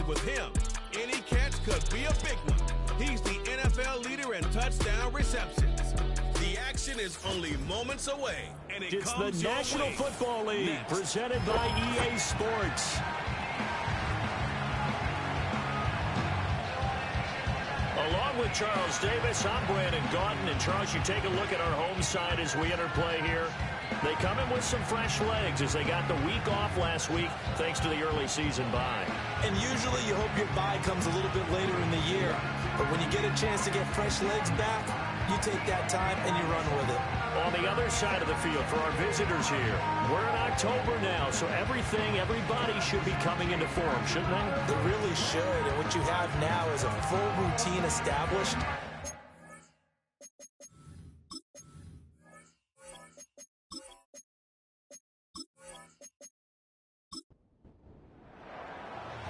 And with him, any catch could be a big one. He's the NFL leader in touchdown receptions. The action is only moments away, and it's the National Football League next, presented by EA Sports. Along with Charles Davis, I'm Brandon Gaudin. And Charles, you take a look at our home side as we enter play here. They come in with some fresh legs as they got the week off last week thanks to the early season bye. And usually you hope your bye comes a little bit later in the year. But when you get a chance to get fresh legs back, you take that time and you run with it. On the other side of the field for our visitors here, we're in October now, so everybody should be coming into form, shouldn't they? They really should, and what you have now is a full routine established.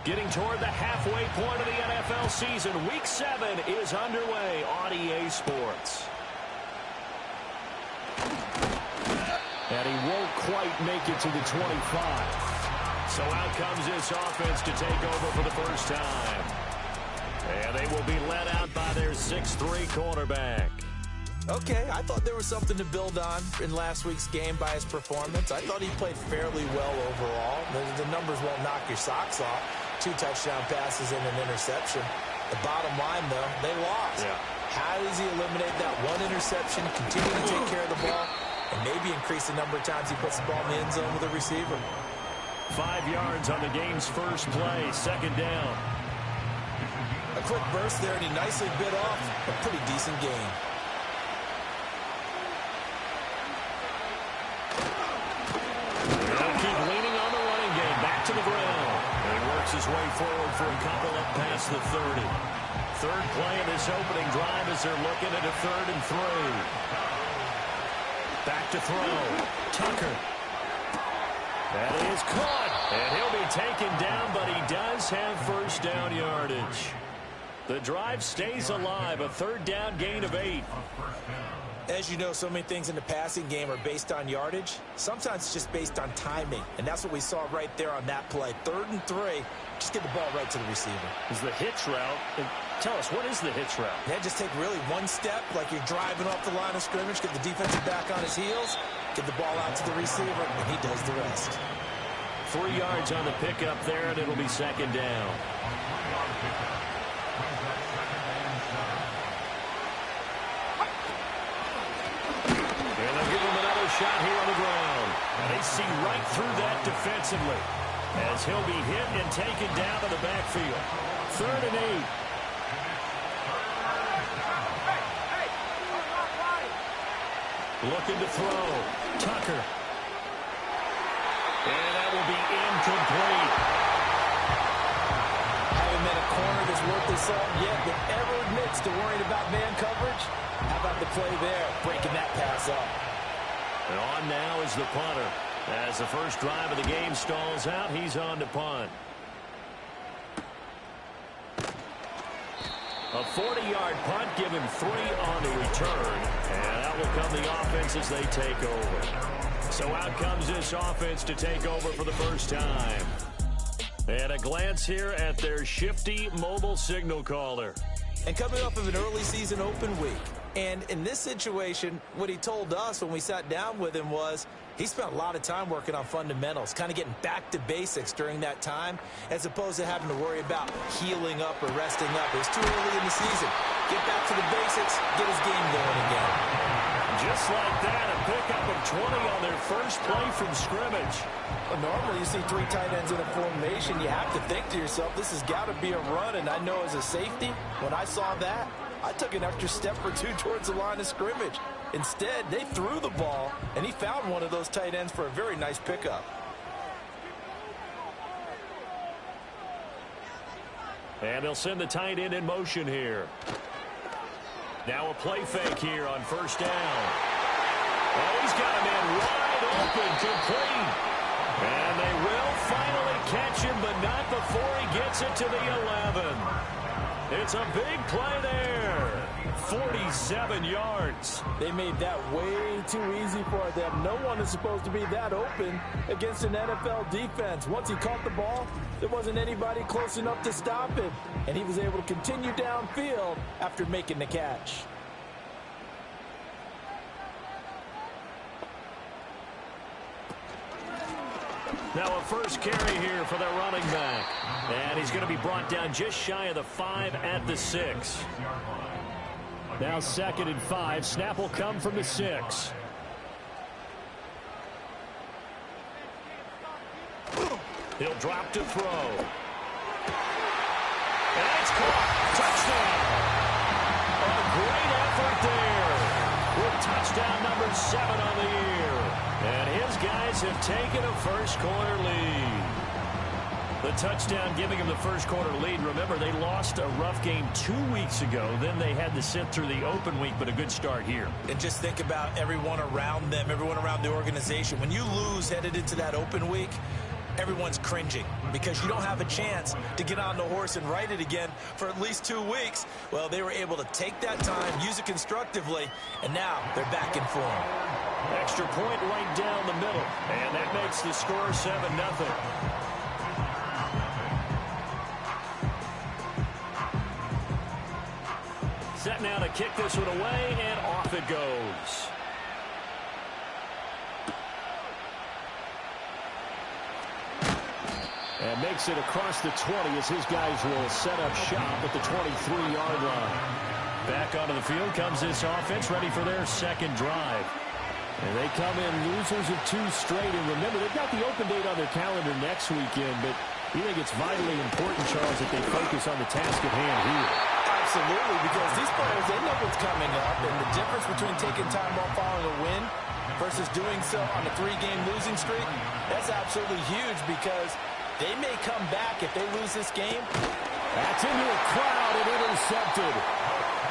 Getting toward the halfway point of the NFL season, Week 7 is underway on EA Sports. And he won't quite make it to the 25. So out comes this offense to take over for the first time. And they will be led out by their 6'3" quarterback. Okay, I thought there was something to build on in last week's game by his performance. I thought he played fairly well overall. The numbers won't knock your socks off. 2 touchdown passes and an interception. The bottom line, though, they lost. Yeah. How does he eliminate that one interception, continue to take care of the ball, and maybe increase the number of times he puts the ball in the end zone with a receiver? 5 yards on the game's first play, second down. A quick burst there, and he nicely bit off a pretty decent gain. They'll keep leaning on the running game, back to the ground. And he works his way forward for a couple up past the 30. Third play of this opening drive as they're looking at a 3rd and 3. Back to throw. Tucker. That is caught. And he'll be taken down, but he does have first down yardage. The drive stays alive. A 3rd down gain of 8. As you know, so many things in the passing game are based on yardage. Sometimes it's just based on timing. And that's what we saw right there on that play. 3rd and 3. Just get the ball right to the receiver. Is the hitch route. Tell us, what is the hitch route? Yeah, just take really one step, like you're driving off the line of scrimmage, get the defensive back on his heels, get the ball out to the receiver, and he does the rest. 3 yards on the pickup there, and it'll be second down. And they'll give him another shot here on the ground. And they see right through that defensively as he'll be hit and taken down to the backfield. 3rd and 8. Looking to throw. Tucker. And that will be incomplete. Haven't met a corner that's worth his salt yet that ever admits to worrying about man coverage. How about the play there, breaking that pass up? And on now is the punter. As the first drive of the game stalls out, he's on to punt. A 40-yard punt, given 3 on the return. And out will come the offense as they take over. So out comes this offense to take over for the first time. And a glance here at their shifty mobile signal caller. And coming off of an early season open week. And in this situation, what he told us when we sat down with him was he spent a lot of time working on fundamentals, kind of getting back to basics during that time, as opposed to having to worry about healing up or resting up. It was too early in the season. Get back to the basics, get his game going again. Just like that, a pickup of 20 on their first play from scrimmage. Well, normally you see 3 tight ends in a formation. You have to think to yourself, this has got to be a run. And I know as a safety, when I saw that, I took an extra step or 2 towards the line of scrimmage. Instead, they threw the ball, and he found one of those tight ends for a very nice pickup. And they'll send the tight end in motion here. Now a play fake here on first down. Oh, he's got a man wide open, complete. And they will finally catch him, but not before he gets it to the 11. It's a big play there. 47 yards. They made that way too easy for them. No one is supposed to be that open against an NFL defense. Once he caught the ball, there wasn't anybody close enough to stop it. And he was able to continue downfield after making the catch. Now a first carry here for their running back. And he's going to be brought down just shy of the 5 at the 6. Now 2nd and 5. Snap will come from the 6. He'll drop to throw. And it's caught. Touchdown. A great effort there. With touchdown number 7 on the year. And his guys have taken a first-quarter lead. The touchdown giving them the first-quarter lead. Remember, they lost a rough game 2 weeks ago. Then they had to sit through the open week, but a good start here. And just think about everyone around them, everyone around the organization. When you lose headed into that open week, everyone's cringing because you don't have a chance to get on the horse and ride it again for at least 2 weeks. Well, they were able to take that time, use it constructively, and now they're back in form. Extra point right down the middle, and that makes the score 7-0. Set now to kick this one away, and off it goes. And makes it across the 20 as his guys will set up shop at the 23-yard line. Back onto the field comes this offense, ready for their second drive. And they come in losers of 2 straight. And remember, they've got the open date on their calendar next weekend, but you think it's vitally important, Charles, that they focus on the task at hand here. Absolutely, because these players, they know what's coming up, and the difference between taking time off following a win versus doing so on a 3-game losing streak, that's absolutely huge because they may come back if they lose this game. That's into a crowd and intercepted.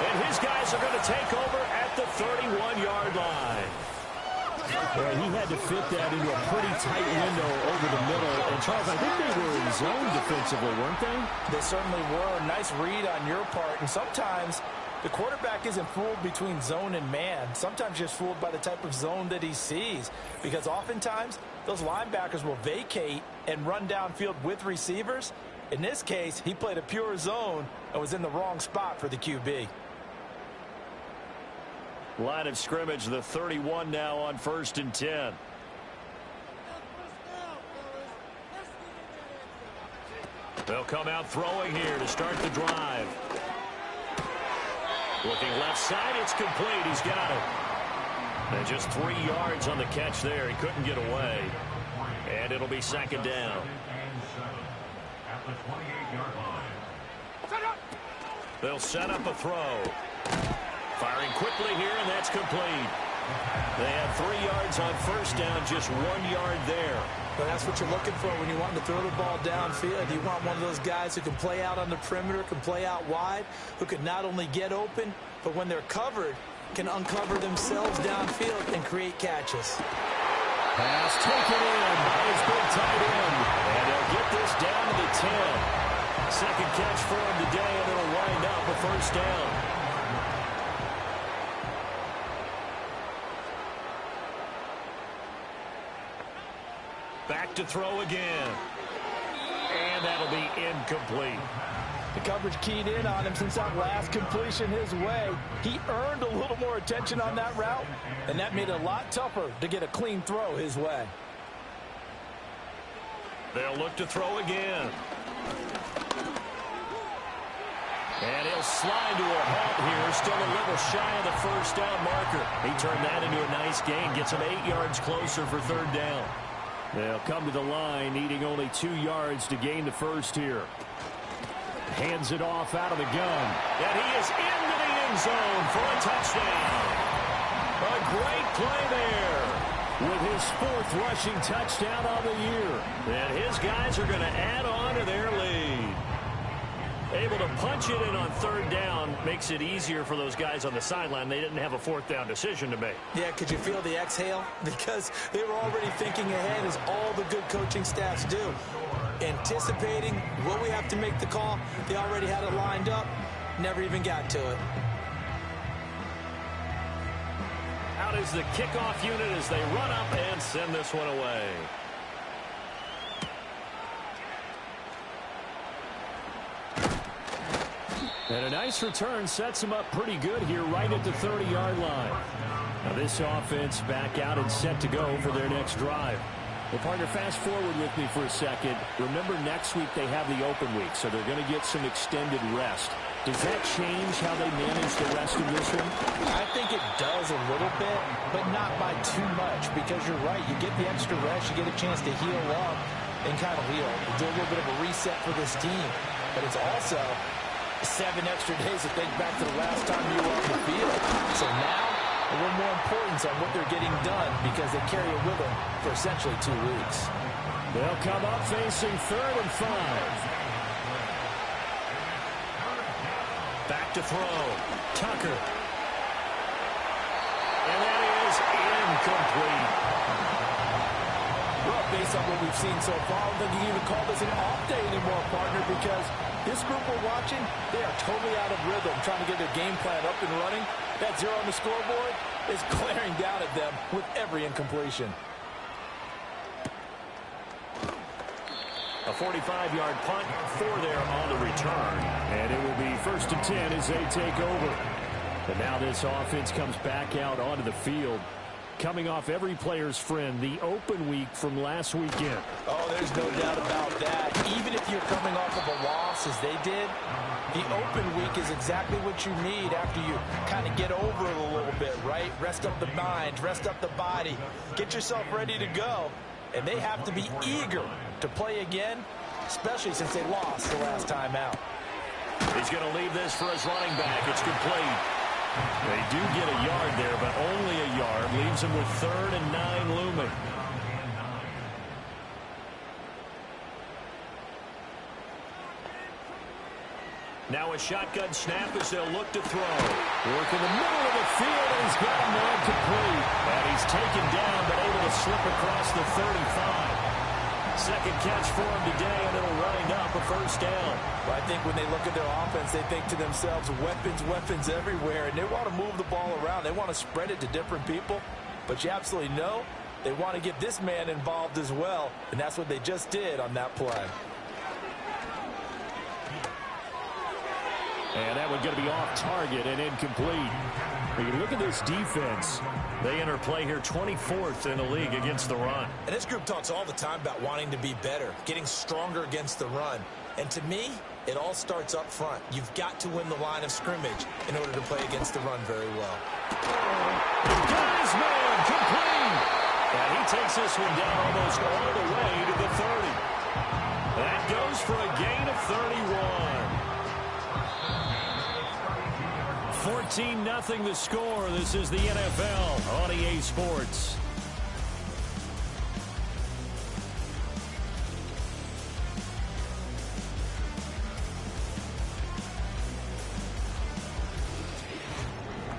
And his guys are going to take over at the 31-yard line. Yeah, he had to fit that into a pretty tight window over the middle. And, Charles, I think they were in zone defensively, weren't they? They certainly were. Nice read on your part. And sometimes the quarterback isn't fooled between zone and man. Sometimes just fooled by the type of zone that he sees. Because oftentimes those linebackers will vacate and run downfield with receivers. In this case, he played a pure zone and was in the wrong spot for the QB. Line of scrimmage, the 31 now on 1st and 10. They'll come out throwing here to start the drive. Looking left side, it's complete. He's got it. And just 3 yards on the catch there. He couldn't get away. And it'll be 2nd down. They'll set up a throw. Firing quickly here, and that's complete. They have 3 yards on 1st down, just 1 yard there. But that's what you're looking for when you want to throw the ball downfield. You want one of those guys who can play out on the perimeter, can play out wide, who can not only get open, but when they're covered, can uncover themselves downfield and create catches. Pass taken in by his big tight end. And they'll get this down to the 10. Second catch for him today, and it'll wind up a 1st down. Back to throw again. And that'll be incomplete. The coverage keyed in on him since that last completion his way. He earned a little more attention on that route, and that made it a lot tougher to get a clean throw his way. They'll look to throw again. And he'll slide to a halt here, still a little shy of the 1st down marker. He turned that into a nice gain, gets him 8 yards closer for 3rd down. They'll come to the line, needing only 2 yards to gain the 1st here. Hands it off out of the gun. And he is into the end zone for a touchdown. A great play there with his 4th rushing touchdown on the year. And his guys are going to add on to their lead. Able to punch it in on 3rd down makes it easier for those guys on the sideline. They didn't have a 4th down decision to make. Yeah, could you feel the exhale? Because they were already thinking ahead, as all the good coaching staffs do. Anticipating what we have to make the call. They already had it lined up. never even got to it. Out is the kickoff unit as they run up and send this one away. And a nice return sets them up pretty good here right at the 30-yard line. Now this offense back out and set to go for their next drive. Well, partner, fast forward with me for a second. Remember, next week they have the open week, so they're going to get some extended rest. Does that change how they manage the rest of this one? I think it does a little bit, but not by too much, because you're right. You get the extra rest, you get a chance to heal up and kind of do a little bit of a reset for this team. But it's also 7 extra days to think back to the last time you were on the field. So now, a little more importance on what they're getting done because they carry it with them for essentially 2 weeks. They'll come up facing 3rd and 5. Back to throw. Tucker. And that is incomplete. Well, based on what we've seen so far, I don't think you can even call this an off day anymore, partner, because this group we're watching, they are totally out of rhythm, trying to get their game plan up and running. That 0 on the scoreboard is glaring down at them with every incompletion. A 45-yard punt for there on the return. And it will be 1st and 10 as they take over. But now this offense comes back out onto the field. Coming off every player's friend, the open week from last weekend. Oh, there's no doubt about that. Even if you're coming off of a loss as they did, the open week is exactly what you need after you kind of get over it a little bit, right? Rest up the mind, rest up the body, get yourself ready to go. And they have to be eager to play again, especially since they lost the last time out. He's going to leave this for his running back. It's complete. They do get a yard there, but only a yard. Leaves them with 3rd and 9 looming. Now a shotgun snap as they'll look to throw. Work in the middle of the field, and he's got a man complete. And he's taken down, but able to slip across the 35. Second catch for him today, and it'll wind up a 1st down. Well, I think when they look at their offense, they think to themselves, weapons, weapons everywhere, and they want to move the ball around. They want to spread it to different people, but you absolutely know they want to get this man involved as well, and that's what they just did on that play. And that one going to be off target and incomplete. When you look at this defense, they enter play here 24th in the league against the run. And this group talks all the time about wanting to be better, getting stronger against the run. And to me, it all starts up front. You've got to win the line of scrimmage in order to play against the run very well. Got his man complete. And he takes this one down almost all the way to the 30. That goes for a gain of 31. 14-0 the score. This is the NFL on EA Sports.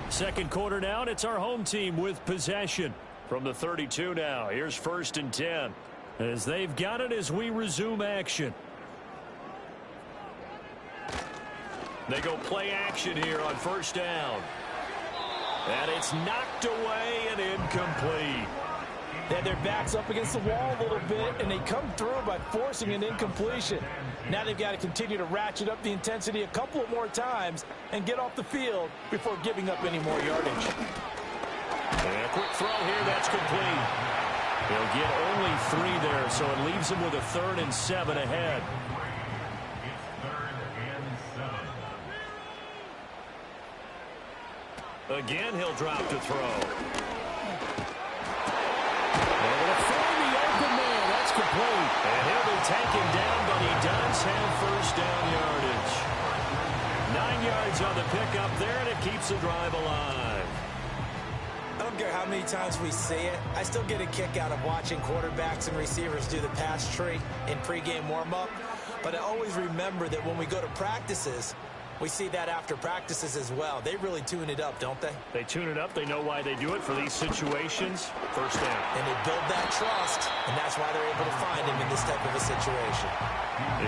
Second quarter now, and it's our home team with possession. From the 32 now, here's 1st and 10. As they've got it as we resume action. They go play action here on 1st down. And it's knocked away and incomplete. They had their backs up against the wall a little bit, and they come through by forcing an incompletion. Now they've got to continue to ratchet up the intensity a couple of more times and get off the field before giving up any more yardage. And a quick throw here, that's complete. They'll get only 3 there, so it leaves them with a 3rd and 7 ahead. Again, he'll drop to throw. Able to find the open man. That's complete. And he'll be taken down, but he does have 1st down yardage. 9 yards on the pickup there, and it keeps the drive alive. I don't care how many times we say it, I still get a kick out of watching quarterbacks and receivers do the pass tree in pregame warm-up. But I always remember that when we go to practices, we see that after practices as well. They really tune it up, don't they? They tune it up. They know why they do it for these situations. 1st down. And they build that trust, and that's why they're able to find him in this type of a situation.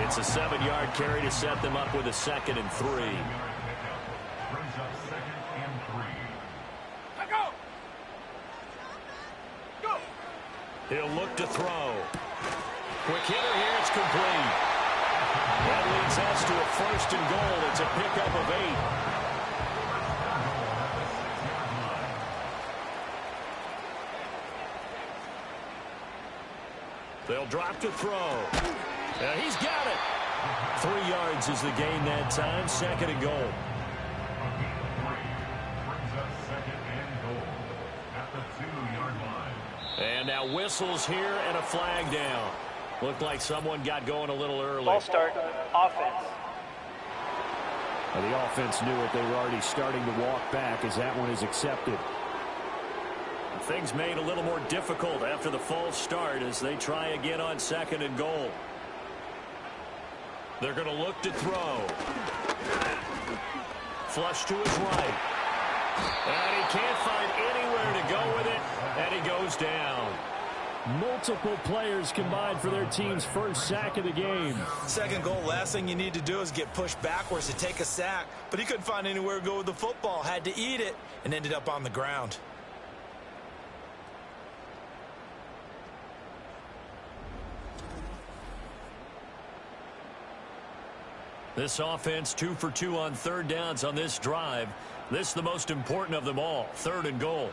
It's a 7-yard carry to set them up with a 2nd and 3. He'll look to throw. Quick hitter here, it's complete. That leads us to a 1st and goal. It's a pickup of 8. They'll drop to throw. He's got it. 3 yards is the gain that time. 2nd and goal. And now whistles here and a flag down. Looked like someone got going a little early. Ball start, offense. Well, the offense knew it. They were already starting to walk back as that one is accepted. Things made a little more difficult after the false start as they try again on 2nd and goal. They're going to look to throw. Flush to his right. And he can't find anywhere to go with it, and he goes down. Multiple players combined for their team's 1st sack of the game. 2nd goal, last thing you need to do is get pushed backwards to take a sack. But he couldn't find anywhere to go with the football, had to eat it, and ended up on the ground. This offense 2 for 2 on 3rd downs on this drive. This is the most important of them all. 3rd and goal.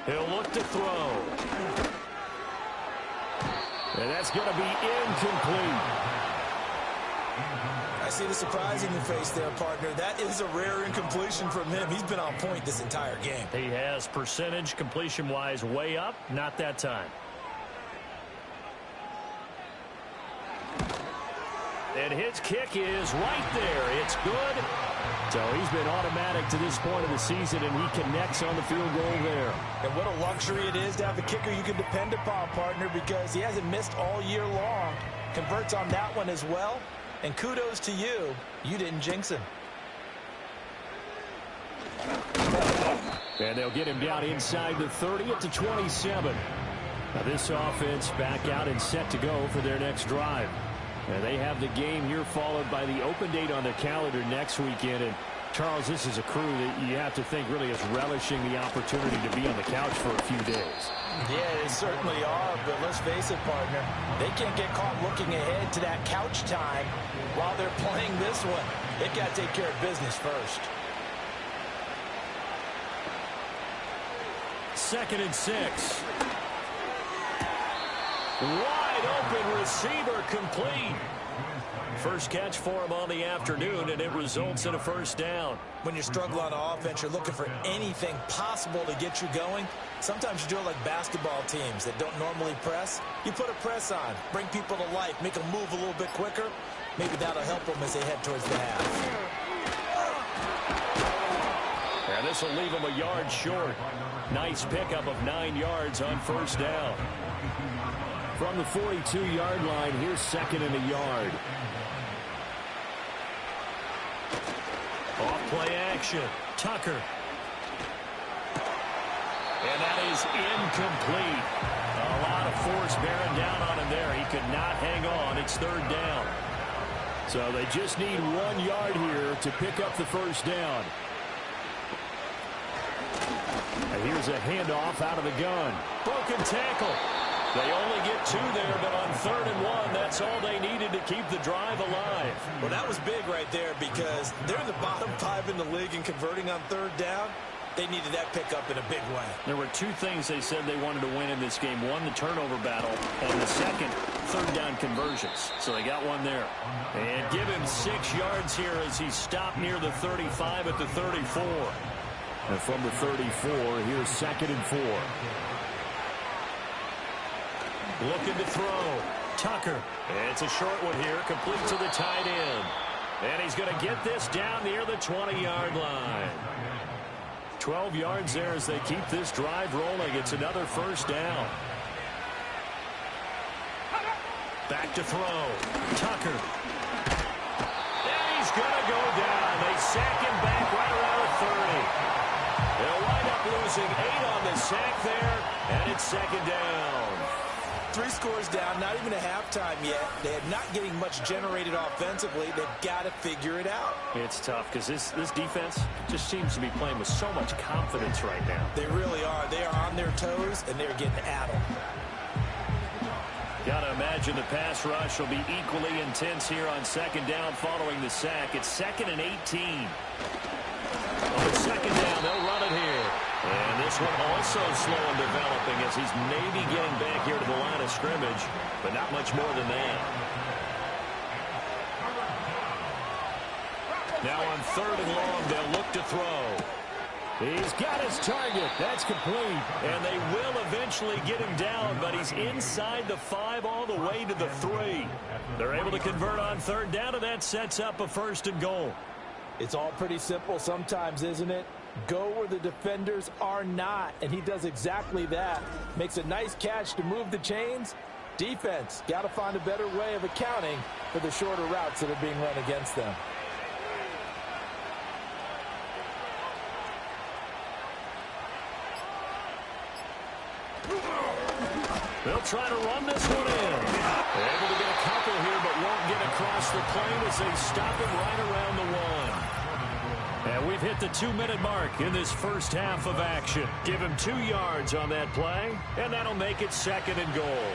He'll look to throw. And that's going to be incomplete. I see the surprise in your face there, partner. That is a rare incompletion from him. He's been on point this entire game. He has percentage completion-wise way up. Not that time. And his kick is right there. It's good. So he's been automatic to this point of the season, and he connects on the field goal there. And what a luxury it is to have a kicker you can depend upon, partner, because he hasn't missed all year long. Converts on that one as well. And kudos to you. You didn't jinx him. And they'll get him down inside the 30 at the 27. Now this offense back out and set to go for their next drive. And they have the game here followed by the open date on their calendar next weekend. And, Charles, this is a crew that you have to think really is relishing the opportunity to be on the couch for a few days. Yeah, they certainly are, but let's face it, partner. They can't get caught looking ahead to that couch time while they're playing this one. They've got to take care of business first. 2nd and 6. Wide open receiver complete. First catch for him on the afternoon, and it results in a 1st down. When you're struggling on offense, you're looking for anything possible to get you going. Sometimes you do it like basketball teams that don't normally press. You put a press on, bring people to life, make them move a little bit quicker. Maybe that'll help them as they head towards the half. And this will leave him a yard short. Nice pickup of 9 yards on 1st down. From the 42-yard line, here's 2nd and a yard. Off play action. Tucker. And that is incomplete. A lot of force bearing down on him there. He could not hang on. It's 3rd down. So they just need 1 yard here to pick up the 1st down. And here's a handoff out of the gun. Broken tackle. They only get 2 there, but on 3rd and 1, that's all they needed to keep the drive alive. Well, that was big right there because they're in the bottom 5 in the league in converting on 3rd down. They needed that pickup in a big way. There were 2 things they said they wanted to win in this game. One, the turnover battle, and the second, 3rd down conversions. So they got 1 there. And give him 6 yards here as he stopped near the 35 at the 34. And from the 34, here's 2nd and 4. Looking to throw. Tucker. And it's a short one here, complete to the tight end. And he's going to get this down near the 20-yard line. 12 yards there as they keep this drive rolling. It's another 1st down. Back to throw. Tucker. And he's going to go down. They sack him back right around the 30. They'll wind up losing 8 on the sack there, and it's 2nd down. 3 scores down, not even a halftime yet. They're not getting much generated offensively. They've got to figure it out. It's tough because this defense just seems to be playing with so much confidence right now. They really are. They are on their toes, and they're getting at them. Got to imagine the pass rush will be equally intense here on second down following the sack. It's 2nd and 18. On second down, they'll run it here. And this one also slow in developing as he's maybe getting back here to the line of scrimmage, but not much more than that. Now on 3rd and long, they'll look to throw. He's got his target. That's complete. And they will eventually get him down, but he's inside the 5 all the way to the 3. They're able to convert on 3rd down, and that sets up a 1st and goal. It's all pretty simple sometimes, isn't it? Go where the defenders are not, and he does exactly that. Makes a nice catch to move the chains. Defense, got to find a better way of accounting for the shorter routes that are being run against them. They'll try to run this one in. They're able to get a couple here, but won't get across the plane as they stop it right around the 1. And we've hit the 2-minute mark in this first half of action. Give him 2 yards on that play, and that'll make it 2nd and goal.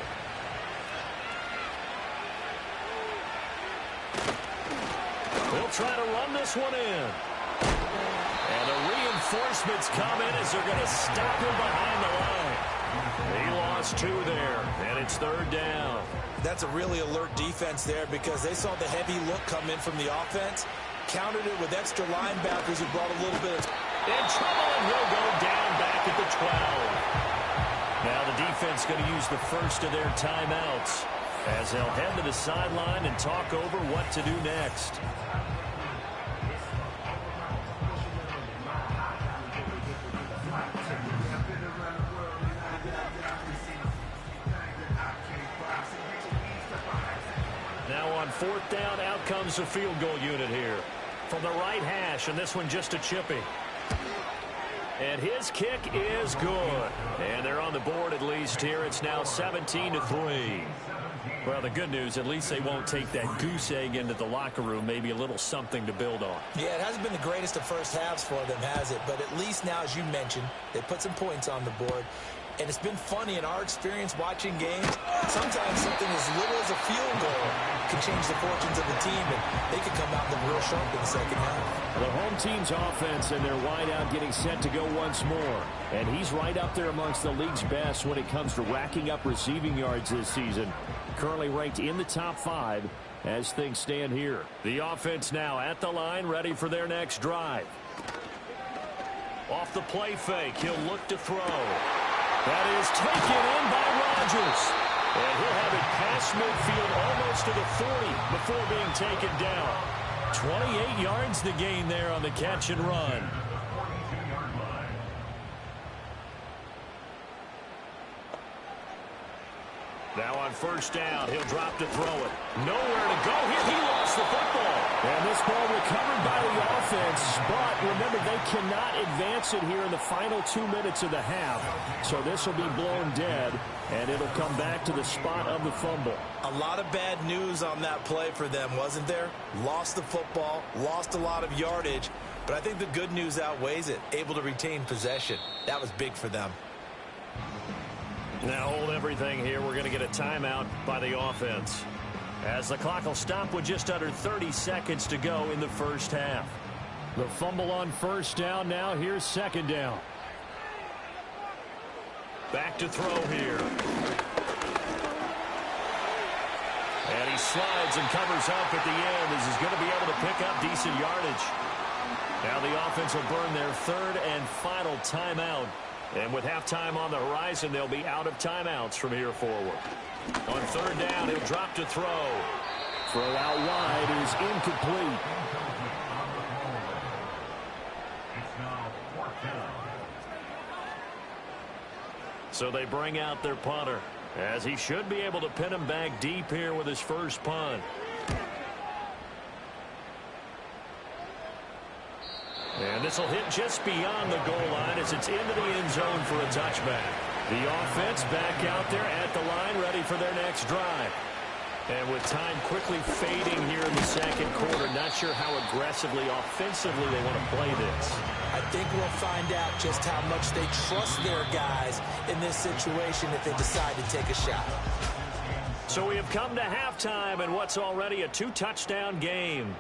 They'll try to run this one in. And the reinforcements come in as they're going to stop him behind the line. He lost 2 there, and it's 3rd down. That's a really alert defense there because they saw the heavy look come in from the offense, countered it with extra linebackers who brought a little bit of... In trouble, and he'll go down back at the 12. Now the defense going to use the first of their timeouts as they'll head to the sideline and talk over what to do next. Now on 4th down, out comes the field goal unit here. From the right hash, and this one just a chippy. And his kick is good. And they're on the board at least here. It's now 17-3. Well, the good news, at least they won't take that goose egg into the locker room. Maybe a little something to build on. Yeah, it hasn't been the greatest of first halves for them, has it? But at least now, as you mentioned, they put some points on the board. And it's been funny in our experience watching games. Sometimes something as little as a field goal can change the fortunes of the team, and they could come out looking real sharp in the second half. The home team's offense and their wideout getting set to go once more. And he's right up there amongst the league's best when it comes to racking up receiving yards this season. Currently ranked in the top 5 as things stand here. The offense now at the line, ready for their next drive. Off the play fake, he'll look to throw. That is taken in by Rodgers. And he'll have it past midfield almost to the 40 before being taken down. 28 yards the gain there on the catch and run. Now on 1st down, he'll drop to throw it. Nowhere to go here. He lost the football. And this ball recovered by the offense, but remember, they cannot advance it here in the final 2 minutes of the half. So this will be blown dead, and it'll come back to the spot of the fumble. A lot of bad news on that play for them, wasn't there? Lost the football, lost a lot of yardage, but I think the good news outweighs it. Able to retain possession. That was big for them. Now hold everything here. We're going to get a timeout by the offense, as the clock will stop with just under 30 seconds to go in the first half. The fumble on 1st down. Now here's 2nd down. Back to throw here. And he slides and covers up at the end as he's going to be able to pick up decent yardage. Now the offense will burn their 3rd and final timeout. And with halftime on the horizon, they'll be out of timeouts from here forward. On 3rd down, he'll drop to throw. Throw out wide is incomplete. So they bring out their punter, as he should be able to pin him back deep here with his first punt. And this will hit just beyond the goal line as it's into the end zone for a touchback. The offense back out there at the line, ready for their next drive. And with time quickly fading here in the second quarter, not sure how aggressively, offensively they want to play this. I think we'll find out just how much they trust their guys in this situation if they decide to take a shot. So we have come to halftime in what's already a 2-touchdown game.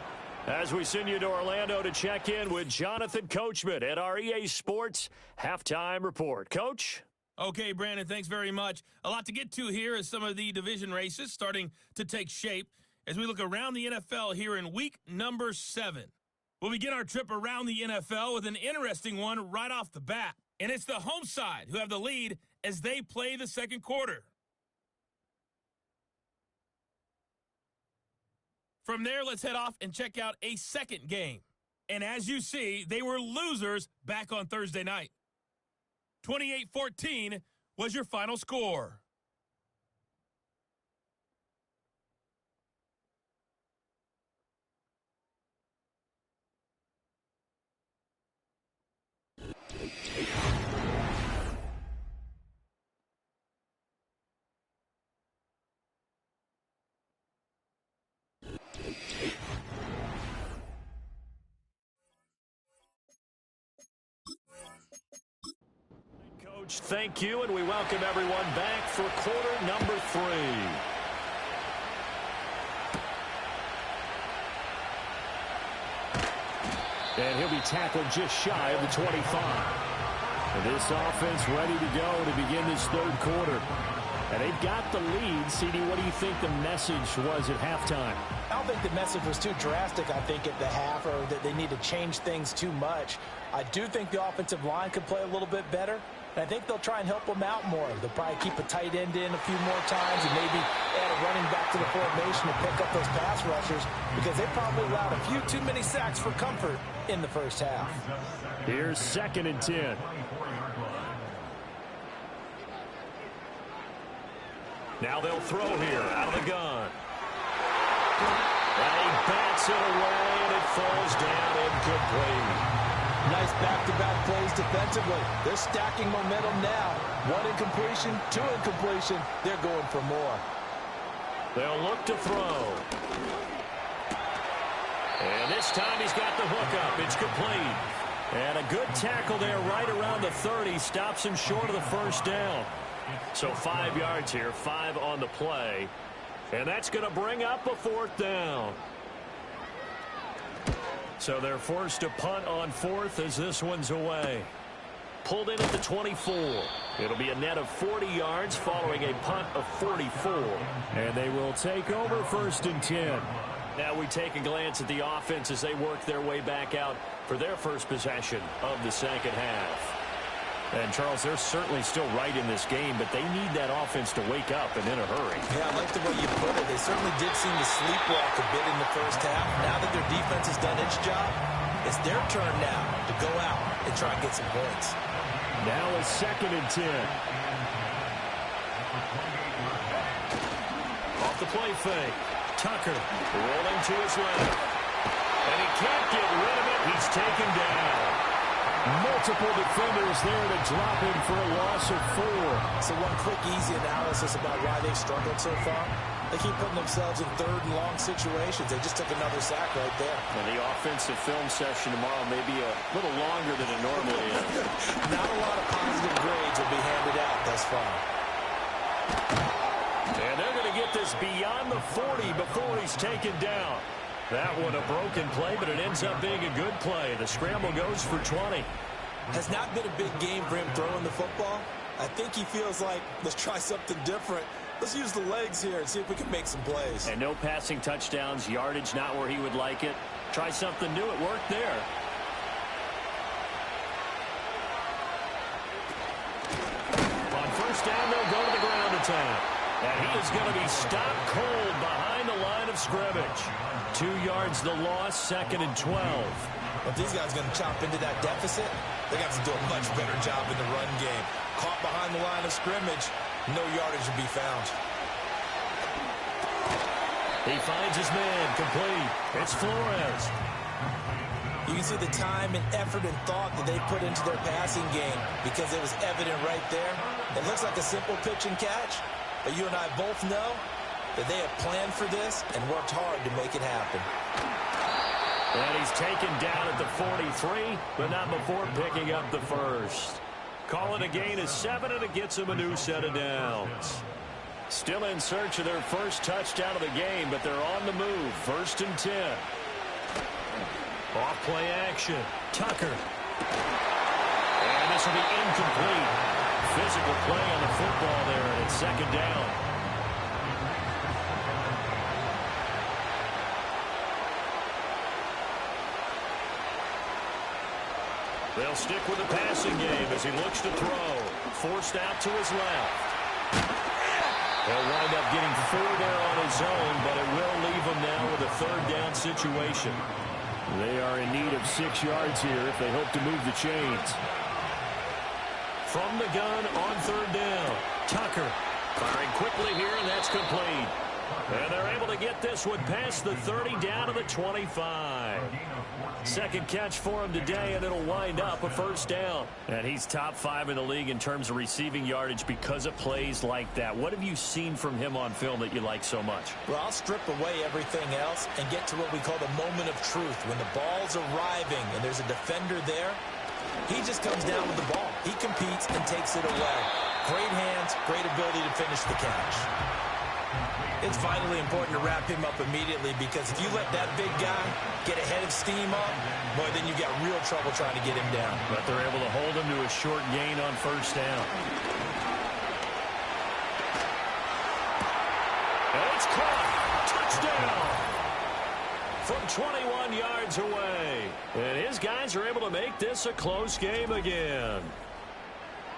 As we send you to Orlando to check in with Jonathan Coachman at our EA Sports Halftime Report. Coach? Okay, Brandon, thanks very much. A lot to get to here as some of the division races starting to take shape as we look around the NFL here in week number 7. We'll begin our trip around the NFL with an interesting one right off the bat. And it's the home side who have the lead as they play the second quarter. From there, let's head off and check out a second game. And as you see, they were losers back on Thursday night. 28-14 was your final score. Coach, thank you, and we welcome everyone back for quarter number 3. And he'll be tackled just shy of the 25. And this offense ready to go to begin this third quarter. And they've got the lead. CD, what do you think the message was at halftime? I don't think the message was too drastic, I think, at the half, or that they need to change things too much. I do think the offensive line could play a little bit better. And I think they'll try and help them out more. They'll probably keep a tight end in a few more times and maybe add a running back to the formation and pick up those pass rushers because they probably allowed a few too many sacks for comfort in the first half. Here's 2nd and 10. Now they'll throw here out of the gun. And he bats it away, and it falls down incomplete. Nice back-to-back plays defensively. They're stacking momentum now. 1 incompletion, 2 incompletion. They're going for more. They'll look to throw. And this time he's got the hook up. It's complete. And a good tackle there right around the 30. Stops him short of the first down. So 5 yards here, 5 on the play. And that's going to bring up a 4th down. So they're forced to punt on 4th as this one's away. Pulled in at the 24. It'll be a net of 40 yards following a punt of 44. And they will take over 1st and 10. Now we take a glance at the offense as they work their way back out for their first possession of the second half. And, Charles, they're certainly still right in this game, but they need that offense to wake up and in a hurry. Yeah, I like the way you put it. They certainly did seem to sleepwalk a bit in the first half. Now that their defense has done its job, it's their turn now to go out and try and get some points. Now it's 2nd and 10. Off the play fake. Tucker rolling to his left. And he can't get rid of it. He's taken down. Multiple defenders there to drop him for a loss of 4. So one quick, easy analysis about why they've struggled so far. They keep putting themselves in 3rd and long situations. They just took another sack right there. And the offensive film session tomorrow may be a little longer than it normally is. Not a lot of positive grades will be handed out thus far. And they're going to get this beyond the 40 before he's taken down. That one a broken play, but it ends up being a good play. The scramble goes for 20. Has not been a big game for him throwing the football. I think he feels like, let's try something different. Let's use the legs here and see if we can make some plays. And no passing touchdowns, yardage not where he would like it. Try something new. It worked there. On 1st down, they'll go to the ground attack. And he is going to be stopped cold behind the line of scrimmage. 2 yards the loss, 2nd and 12. If these guys are going to chop into that deficit, they got to do a much better job in the run game. Caught behind the line of scrimmage, no yardage to be found. He finds his man, complete. It's Flores. You can see the time and effort and thought that they put into their passing game because it was evident right there. It looks like a simple pitch and catch, but you and I both know that they have planned for this and worked hard to make it happen. And he's taken down at the 43, but not before picking up the first. Call it a gain of 7, and it gets him a new set of downs. Still in search of their first touchdown of the game, but they're on the move. 1st and 10. Off play action. Tucker. And this will be incomplete. Physical play on the football there, and it's 2nd down. They'll stick with the passing game as he looks to throw. Forced out to his left. He'll wind up getting 4 there on his own, but it will leave him now with a 3rd down situation. They are in need of 6 yards here if they hope to move the chains. From the gun on 3rd down. Tucker firing quickly here, and that's complete. And they're able to get this one past the 30 down to the 25. 2nd catch for him today, and it'll wind up a 1st down. And he's top 5 in the league in terms of receiving yardage because of plays like that. What have you seen from him on film that you like so much? Well, I'll strip away everything else and get to what we call the moment of truth. When the ball's arriving and there's a defender there, he just comes down with the ball. He competes and takes it away. Great hands, great ability to finish the catch. It's vitally important to wrap him up immediately because if you let that big guy get a head of steam up, boy, then you got real trouble trying to get him down. But they're able to hold him to a short gain on 1st down. And it's caught. Touchdown. From 21 yards away. And his guys are able to make this a close game again.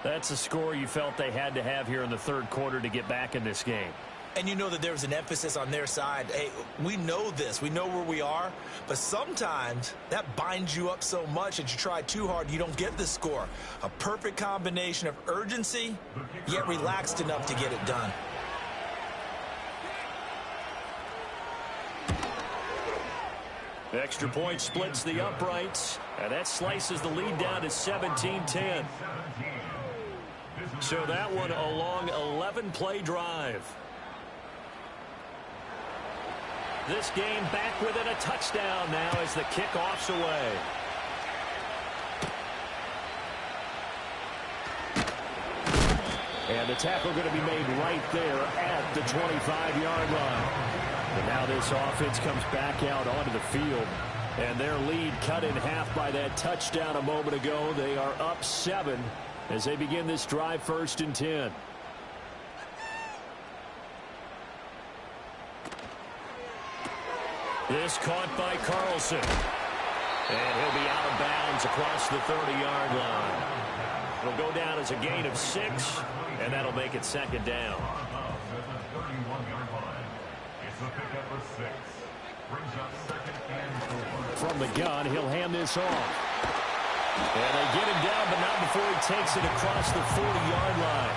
That's a score you felt they had to have here in the 3rd quarter to get back in this game. And you know that there's an emphasis on their side. Hey, we know this. We know where we are. But sometimes that binds you up so much that you try too hard, you don't get the score. A perfect combination of urgency, yet relaxed enough to get it done. Extra point splits the uprights, and that slices the lead down to 17-10. So that one a long 11-play drive. This game back within a touchdown now as the kickoff's away. And the tackle going to be made right there at the 25-yard line. And now this offense comes back out onto the field. And their lead cut in half by that touchdown a moment ago. They are up 7 as they begin this drive 1st and 10. This caught by Carlson. And he'll be out of bounds across the 30-yard line. It'll go down as a gain of 6, and that'll make it 2nd down. From the gun, he'll hand this off. And they get him down, but not before he takes it across the 40-yard line.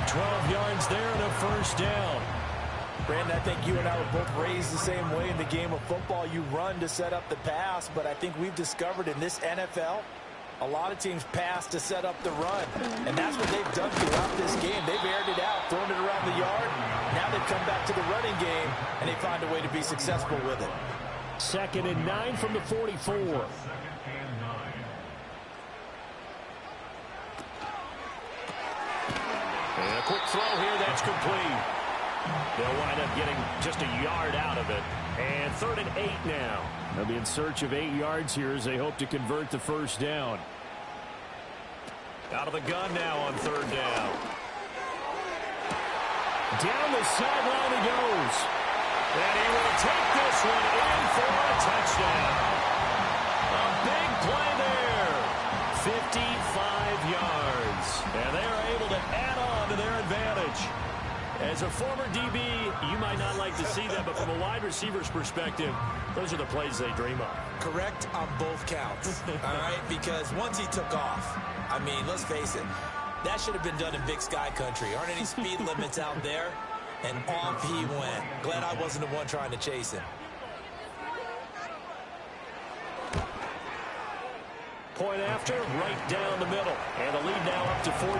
12 yards there and a 1st down. Brandon, I think you and I were both raised the same way in the game of football. You run to set up the pass, but I think we've discovered in this NFL, a lot of teams pass to set up the run. And that's what they've done throughout this game. They've aired it out, thrown it around the yard. Now they've come back to the running game, and they find a way to be successful with it. 2nd and 9 from the 44. And a quick throw here, that's complete. They'll wind up getting just a yard out of it. And 3rd and 8 now. They'll be in search of 8 yards here as they hope to convert the 1st down. Out of the gun now on 3rd down. Down the sideline he goes. And he will take this one in for a touchdown. A big play there. 55 yards. And they are able to add on to their advantage. As a former DB, you might not like to see that, but from a wide receiver's perspective, those are the plays they dream of. Correct on both counts, all right? Because once he took off, I mean, let's face it, that should have been done in Big Sky country. Aren't any speed limits out there? And off he went. Glad I wasn't the one trying to chase him. point after, right down the middle. And the lead now up to 14.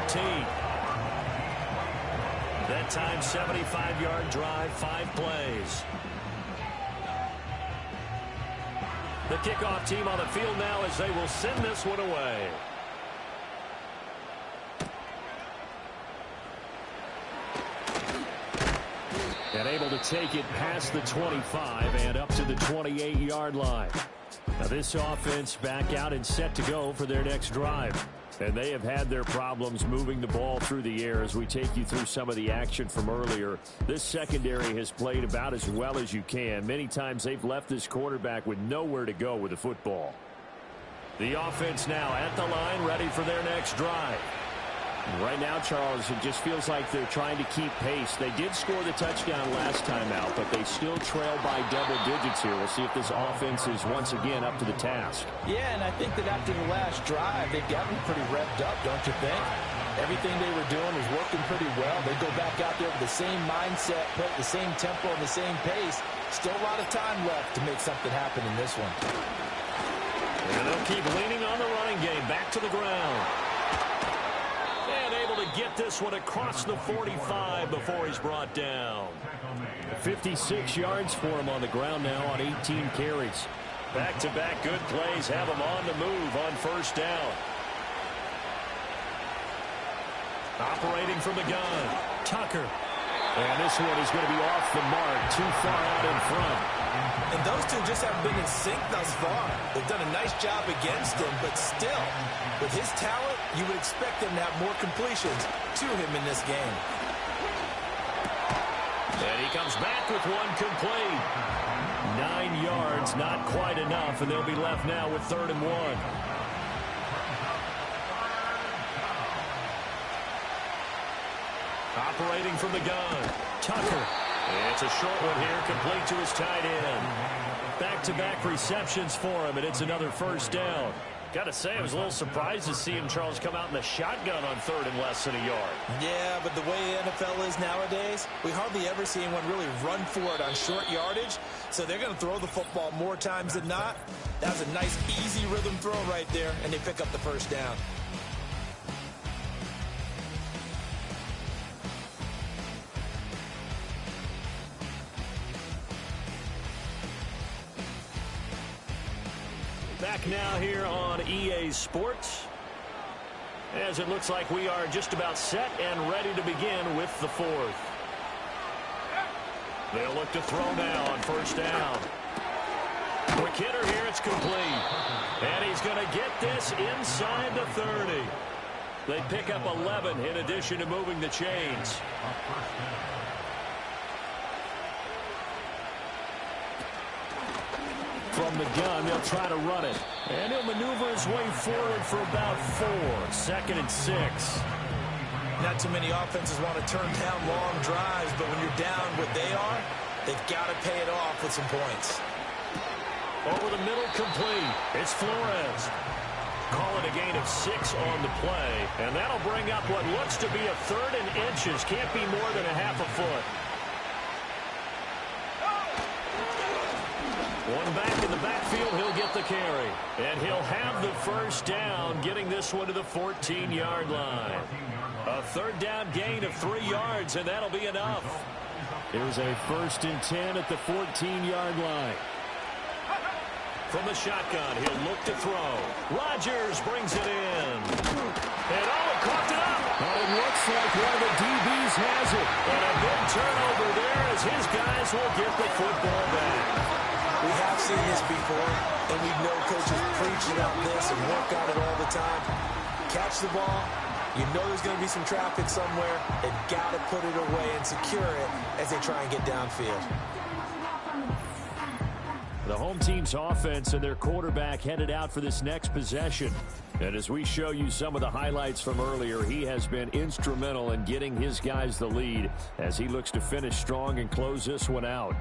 That time, 75-yard drive, 5 plays. The kickoff team on the field now as they will send this one away. And able to take it past the 25 and up to the 28-yard line. Now this offense back out and set to go for their next drive. And they have had their problems moving the ball through the air as we take you through some of the action from earlier. This secondary has played about as well as you can. Many times they've left this quarterback with nowhere to go with the football. The offense now at the line, ready for their next drive. Right now, Charles, it just feels like they're trying to keep pace. They did score the touchdown last time out, but they still trail by double digits here. We'll see if this offense is once again up to the task. Yeah, and I think that after the last drive, they've gotten pretty revved up, don't you think? Everything they were doing was working pretty well. They go back out there with the same mindset, put the same tempo and the same pace. Still a lot of time left to make something happen in this one. And they'll keep leaning on the running game. Back to the ground. And able to get this one across the 45 before he's brought down. 56 yards for him on the ground now on 18 carries. Back-to-back good plays have him on the move on first down. Operating from the gun, Tucker. And this one is going to be off the mark, too far out in front. And those two just haven't been in sync thus far. They've done a nice job against him, but still, with his talent, you would expect him to have more completions to him in this game. And he comes back with one complete. 9 yards, not quite enough, and they'll be left now with 3rd and 1. Operating from the gun, Tucker. It's a short one here, complete to his tight end. Back-to-back receptions for him, and it's another first down. Got to say, I was a little surprised to see him, Charles, come out in the shotgun on 3rd and less than a yard. Yeah, but the way the NFL is nowadays, we hardly ever see anyone really run for it on short yardage, so they're going to throw the football more times than not. That was a nice, easy rhythm throw right there, and they pick up the first down. Back now here on EA Sports, as it looks like we are just about set and ready to begin with the 4th. They'll look to throw now on first down. Quick hitter here, it's complete. And he's going to get this inside the 30. They pick up 11 in addition to moving the chains. From the gun, they'll try to run it. And he'll maneuver his way forward for about 4. 2nd and 6. Not too many offenses want to turn down long drives, but when you're down what they are, they've got to pay it off with some points. Over the middle, complete. It's Flores. Call it a gain of 6 on the play. And that'll bring up what looks to be a 3rd and inches. Can't be more than a half a foot. One back in the backfield, he'll get the carry. And he'll have the first down, getting this one to the 14-yard line. A 3rd down gain of 3 yards, and that'll be enough. Here's a 1st and 10 at the 14-yard line. From the shotgun, he'll look to throw. Rodgers brings it in. And caught it up. But it looks like one of the DBs has it. And a big turnover there as his guys will get the football back. We have seen this before, and we know coaches preach about this and work on it all the time. Catch the ball. You know there's going to be some traffic somewhere. They've got to put it away and secure it as they try and get downfield. The home team's offense and their quarterback headed out for this next possession. And as we show you some of the highlights from earlier, he has been instrumental in getting his guys the lead as he looks to finish strong and close this one out.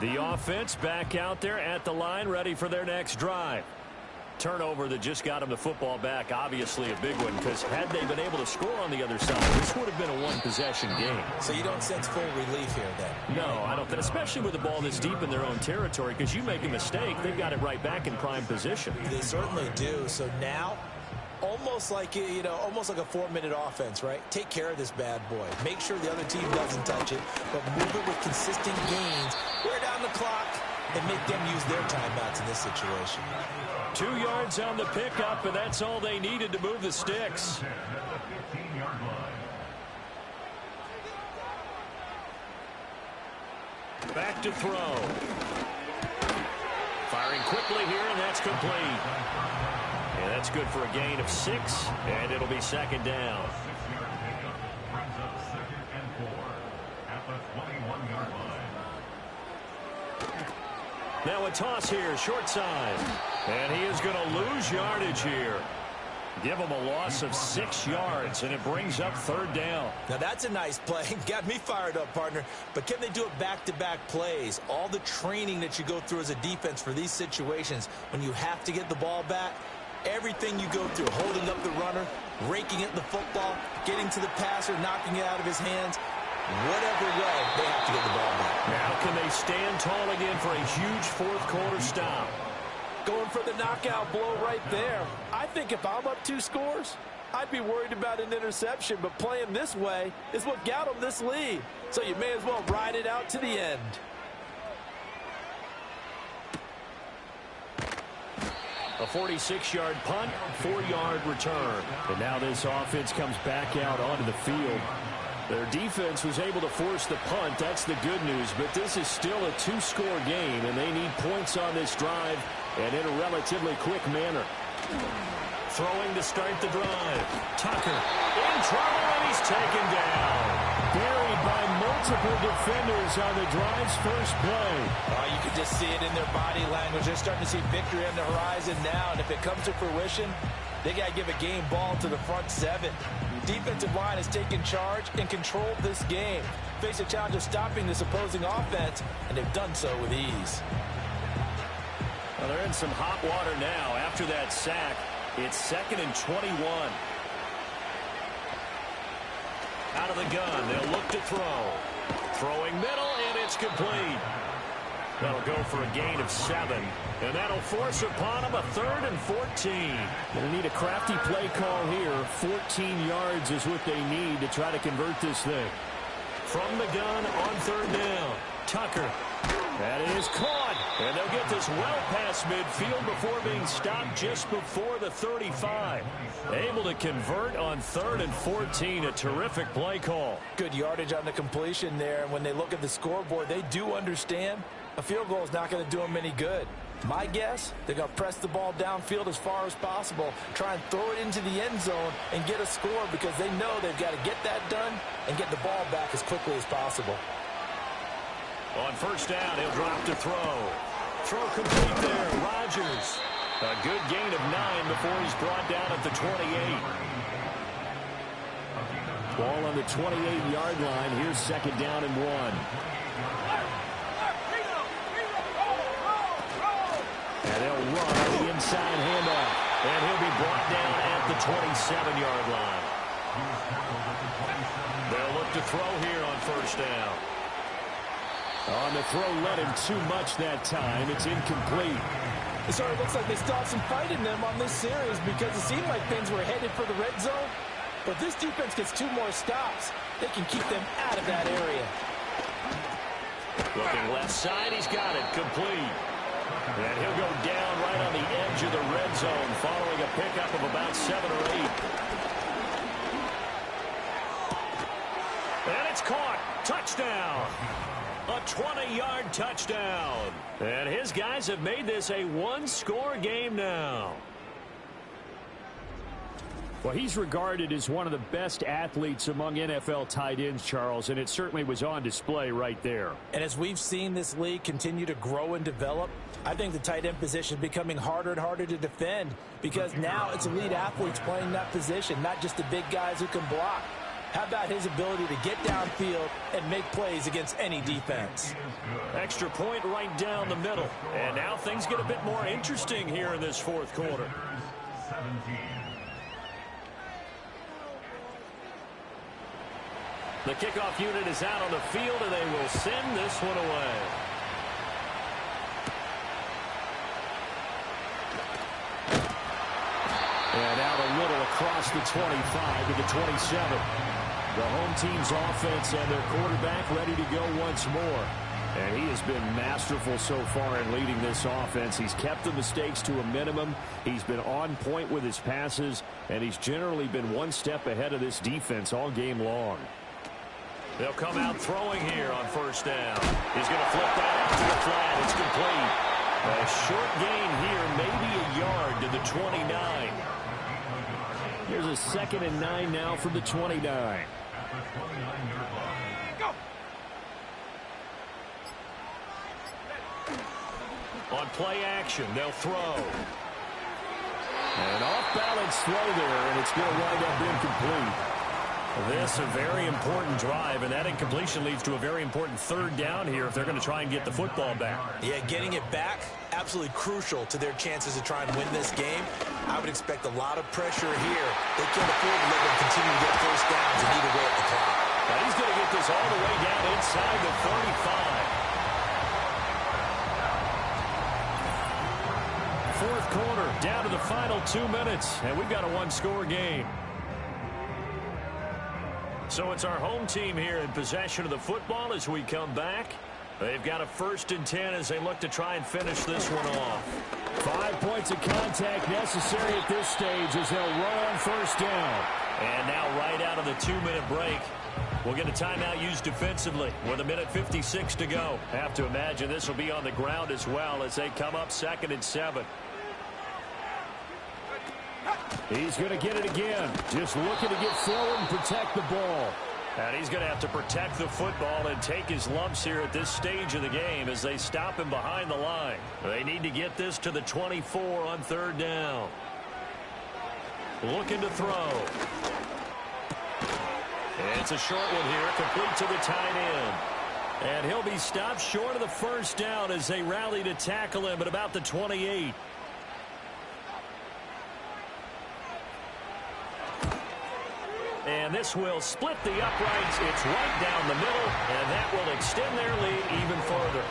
The offense back out there at the line, ready for their next drive. Turnover that just got him the football back, obviously a big one, because had they been able to score on the other side, this would have been a one-possession game. So you don't sense full relief here then? No, I don't think, especially with the ball this deep in their own territory, because you make a mistake, they've got it right back in prime position. They certainly do. So now, almost like a 4-minute offense, right? Take care of this bad boy. Make sure the other team doesn't touch it, but move it with consistent gains. Wear down the clock and make them use their timeouts in this situation. 2 yards on the pickup, and that's all they needed to move the sticks. Back to throw. Firing quickly here, and that's complete. And that's good for a gain of 6, and it'll be second down. Now a toss here, short side. And he is going to lose yardage here. Give him a loss of 6 yards, and it brings up third down. Now that's a nice play. Got me fired up, partner. But can they do it back-to-back plays? All the training that you go through as a defense for these situations, when you have to get the ball back, everything you go through, holding up the runner, raking at the football, getting to the passer, knocking it out of his hands, whatever way, they have to get the ball back. Now can they stand tall again for a huge fourth-quarter stop? Going for the knockout blow right there. I think if I'm up 2 scores, I'd be worried about an interception, but playing this way is what got them this lead. So you may as well ride it out to the end. A 46-yard punt, 4-yard return. And now this offense comes back out onto the field. Their defense was able to force the punt. That's the good news. But this is still a 2-score game, and they need points on this drive and in a relatively quick manner. Throwing to start the drive. Tucker in trouble, and he's taken down. Buried by multiple defenders on the drive's first play. You can just see it in their body language. They're starting to see victory on the horizon now, and if it comes to fruition, they got to give a game ball to the front 7. Defensive line has taken charge and controlled this game. Face a challenge of stopping this opposing offense, and they've done so with ease. Well, they're in some hot water now after that sack. It's 2nd and 21. Out of the gun, they'll look to throw. Throwing middle, and it's complete. That'll go for a gain of 7, and that'll force upon them a 3rd and 14. They'll need a crafty play call here. 14 yards is what they need to try to convert this thing. From the gun on 3rd down, Tucker. That is caught, and they'll get this well past midfield before being stopped just before the 35. Able to convert on 3rd and 14, a terrific play call. Good yardage on the completion there, and when they look at the scoreboard, they do understand a field goal is not going to do them any good. My guess, they're going to press the ball downfield as far as possible, try and throw it into the end zone and get a score because they know they've got to get that done and get the ball back as quickly as possible. On 1st down, he'll drop to throw. Throw complete there, Rodgers. A good gain of 9 before he's brought down at the 28. Ball on the 28-yard line. Here's 2nd down and 1. And they'll run on the inside handoff. And he'll be brought down at the 27-yard line. They'll look to throw here on 1st down. On the throw, led him too much that time. It's incomplete. So it looks like they still have some fight in them on this series because it seemed like things were headed for the red zone. But this defense gets 2 more stops. They can keep them out of that area. Looking left side, he's got it. Complete. And he'll go down right on the edge of the red zone following a pickup of about 7 or 8. And it's caught. Touchdown. A 20-yard touchdown. And his guys have made this a 1-score game now. Well, he's regarded as one of the best athletes among NFL tight ends, Charles, and it certainly was on display right there. And as we've seen this league continue to grow and develop, I think the tight end position is becoming harder and harder to defend because now it's elite athletes playing that position, not just the big guys who can block. How about his ability to get downfield and make plays against any defense? Extra point right down the middle. And now things get a bit more interesting here in this fourth quarter. The kickoff unit is out on the field, and they will send this one away. And out a little across the 25 to the 27. The home team's offense and their quarterback ready to go once more. And he has been masterful so far in leading this offense. He's kept the mistakes to a minimum. He's been on point with his passes, and he's generally been one step ahead of this defense all game long. They'll come out throwing here on first down. He's going to flip that out to the flat. It's complete. A short gain here, maybe a yard to the 29. Here's a 2nd and 9 now from the 29. On play action, they'll throw. An off-balance throw there, and it's going to wind up incomplete. This a very important drive, and that incompletion leads to a very important third down here if they're going to try and get the football back. Yeah, getting it back, absolutely crucial to their chances of trying to win this game. I would expect a lot of pressure here. They can't afford to let them continue to get first downs and eat away at the clock. Now he's going to get this all the way down inside the 35. Fourth quarter, down to the final 2 minutes, and we've got a one-score game. So it's our home team here in possession of the football as we come back. They've got a 1st and 10 as they look to try and finish this one off. 5 points of contact necessary at this stage as they'll run on first down. And now right out of the 2-minute break, we'll get a timeout used defensively with 1:56 to go. Have to imagine this will be on the ground as well as they come up 2nd and 7. He's going to get it again. Just looking to get forward and protect the ball. And he's going to have to protect the football and take his lumps here at this stage of the game as they stop him behind the line. They need to get this to the 24 on 3rd down. Looking to throw. And it's a short one here, complete to the tight end. And he'll be stopped short of the 1st down as they rally to tackle him at about the 28. And this will split the uprights. It's right down the middle, and that will extend their lead even further.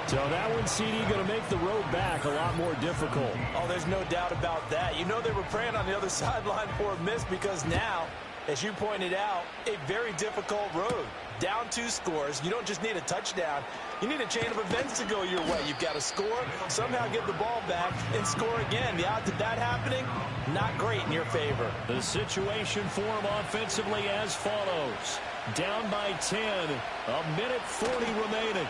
So that one, CD, going to make the road back a lot more difficult. Oh, there's no doubt about that. You know they were praying on the other sideline for a miss because now, as you pointed out, a very difficult road. Down 2 scores. You don't just need a touchdown. You need a chain of events to go your way. You've got to score, somehow get the ball back, and score again. The odds of that happening, not great in your favor. The situation for them offensively as follows. Down by 10, 1:40 remaining.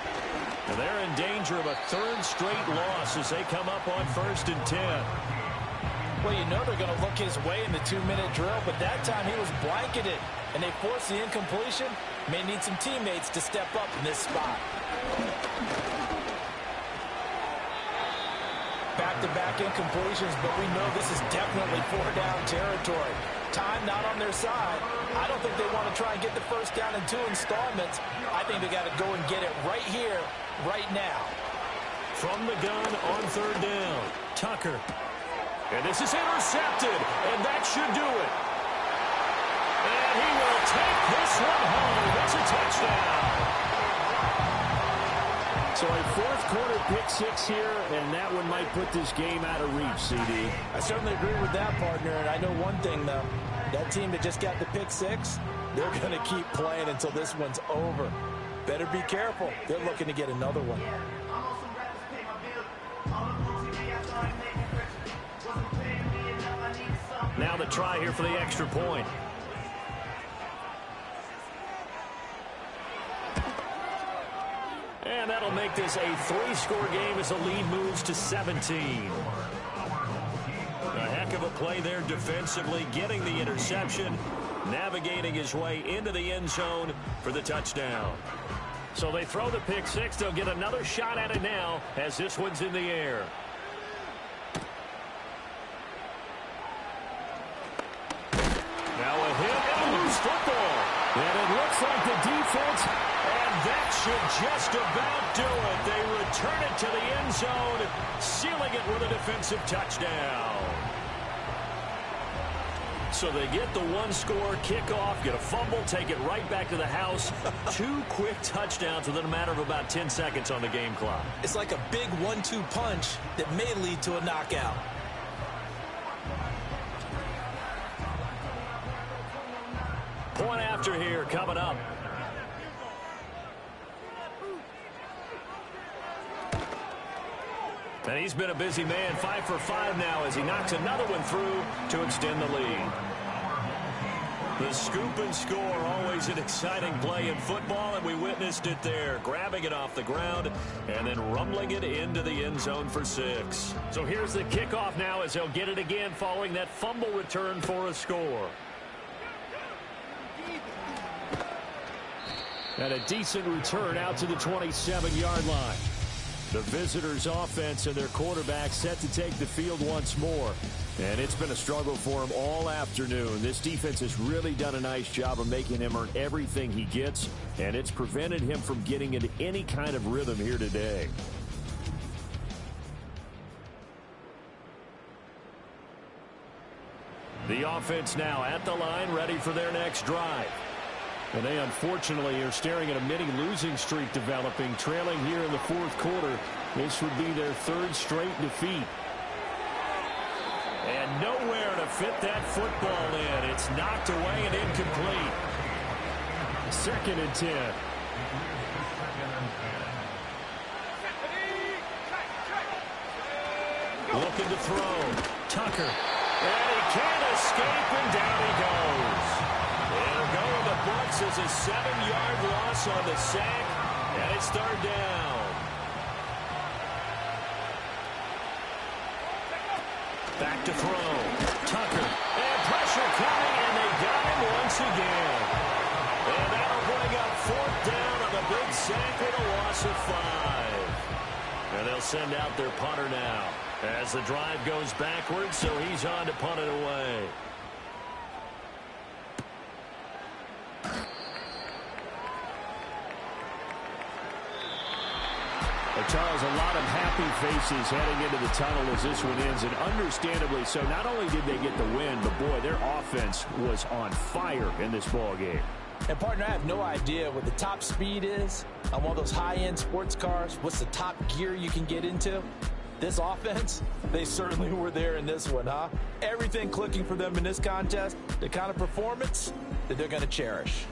And they're in danger of a 3rd straight loss as they come up on 1st and 10. Well, you know they're going to look his way in the 2-minute drill, but that time he was blanketed, and they forced the incompletion. May need some teammates to step up in this spot. Back-to-back incompletions, but we know this is definitely 4-down territory. Time not on their side. I don't think they want to try and get the 1st down in 2 installments. I think they got to go and get it right here, right now. From the gun on 3rd down, Tucker. And this is intercepted, and that should do it. And he will take this one home. It's a touchdown. So a 4th quarter pick 6 here, and that one might put this game out of reach, CD. I certainly agree with that, partner, and I know one thing, though. That team that just got the pick 6, they're going to keep playing until this one's over. Better be careful. They're looking to get another one. Now the try here for the extra point. And that'll make this a 3-score game as the lead moves to 17. A heck of a play there defensively, getting the interception, navigating his way into the end zone for the touchdown. So they throw the pick 6. They'll get another shot at it now as this one's in the air. Now a hit and a loose football. And it looks like the defense, and that should just about do it. They return it to the end zone, sealing it with a defensive touchdown. So they get the one-score kickoff, get a fumble, take it right back to the house. 2 quick touchdowns within a matter of about 10 seconds on the game clock. It's like a big 1-2 punch that may lead to a knockout. Point after here coming up. And he's been a busy man, 5 for 5 now as he knocks another one through to extend the lead. The scoop and score, always an exciting play in football, and we witnessed it there, grabbing it off the ground and then rumbling it into the end zone for 6. So here's the kickoff now as they'll get it again following that fumble return for a score. And a decent return out to the 27-yard line. The visitors' offense and their quarterback set to take the field once more. And it's been a struggle for him all afternoon. This defense has really done a nice job of making him earn everything he gets, and it's prevented him from getting into any kind of rhythm here today. The offense now at the line, ready for their next drive. And they unfortunately are staring at a mini losing streak developing, trailing here in the 4th quarter. This would be their 3rd straight defeat. And nowhere to fit that football in. It's knocked away and incomplete. 2nd and 10. Looking to throw. Tucker. And he can't escape, and down he goes. It'll go in the books as a 7-yard loss on the sack, and it's 3rd down. Back to throw. Tucker. And pressure coming, and they got him once again. And that'll bring up 4th down on the big sack with a loss of 5. And they'll send out their punter now as the drive goes backwards, so he's on to punt it away. Charles, a lot of happy faces heading into the tunnel as this one ends, and understandably so. Not only did they get the win, but boy, their offense was on fire in this ball game. And, partner, I have no idea what the top speed is on one of those high-end sports cars. What's the top gear you can get into? This offense, they certainly were there in this one, huh? Everything clicking for them in this contest, the kind of performance that they're going to cherish.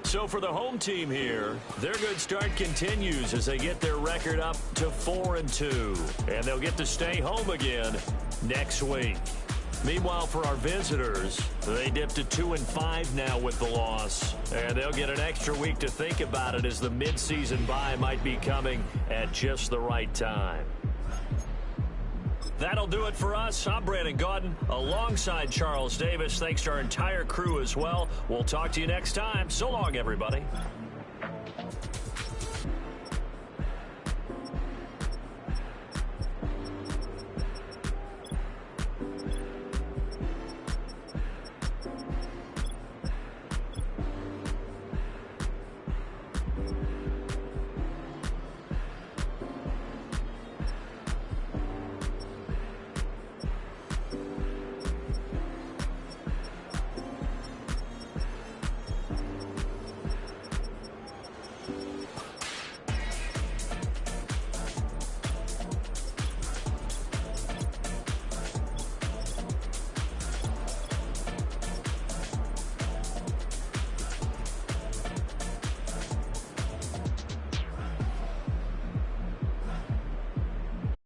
So for the home team here, their good start continues as they get their record up to 4-2. And they'll get to stay home again next week. Meanwhile, for our visitors, they dipped to 2-5 now with the loss. And they'll get an extra week to think about it as the midseason bye might be coming at just the right time. That'll do it for us. I'm Brandon Gaudin alongside Charles Davis. Thanks to our entire crew as well. We'll talk to you next time. So long, everybody.